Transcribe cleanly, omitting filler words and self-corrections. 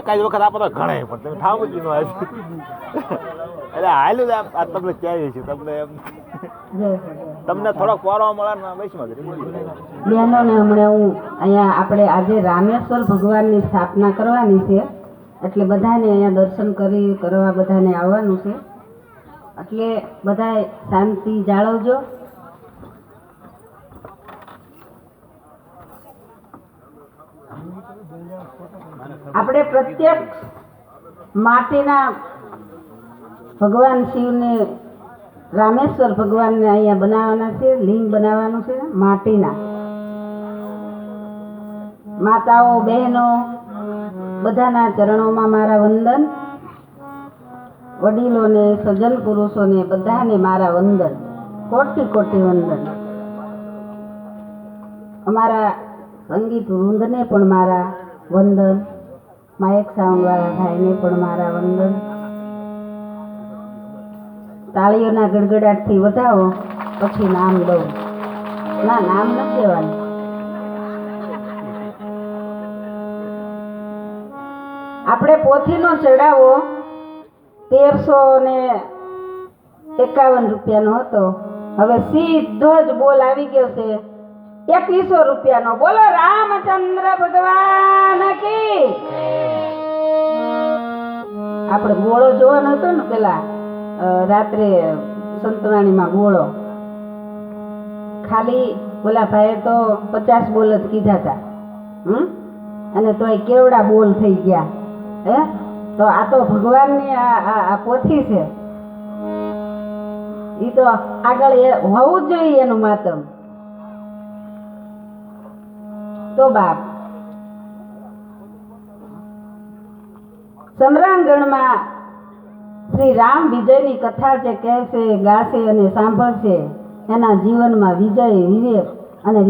એકાદ વખત આપો તો ઘણે પણ તમે ઠામજી નો આવી એટલે હાલ્યું આ તમને કહેવી છે તમને એમ તમને થોડોક પોરો મળે ને વૈષ્ણવ બહેનોને હમણાં હું અહીંયા આપણે આજે રામેશ્વર ભગવાનની સ્થાપના કરવાની છે એટલે બધાને અહીંયા દર્શન કરવા બધાને આવવાનું છે એટલે બધાએ શાંતિ જાળવજો. આપણે પ્રત્યક્ષ માટીના ભગવાન શિવને રામેશ્વર ભગવાનને અહીંયા બનાવવાના છે, લિંગ બનાવવાનું છે માટીના. માતાઓ બહેનો બધાના ચરણોમાં મારા વંદન, વડીલોને સજ્જન પુરુષોને બધાને મારા વંદન, કોટી કોટી વંદન. અમારા સંગીત વૃંદને પણ મારા વંદન, માયક સાઉન્ડ વાળા ભાઈને પણ મારા વંદન. તાળીઓના ગડગડાટથી વધાવો પછી નામ દઉં. ના, નામ નથી દેવાનું. આપણે પોથીનો ચડાવો 1351 રૂપિયાનો હતો. હવે સીધો જ બોલ આવી ગયો છે 2100 રૂપિયાનો. બોલો રામચંદ્ર ભગવાન કી. આપણે ગોળો જોવાનો હતો ને પેલા રાત્રે સંતવાણીમાં ગોળો, ખાલી બોલા ભાઈએ તો 50 બોલ જ કીધા હતા. અને તોય કેવડા બોલ થઈ ગયા. હે તો આ તો ભગવાનની આ પોથી છે. એ તો આગળ હોવું જ જોઈએ એનું માતમ. તો બાપ સમરાંગણમાં શ્રી રામ વિજયની કથા જે કહેશે, ગાશે અને સાંભળશે એના જીવનમાં વિજય, વિવેક અને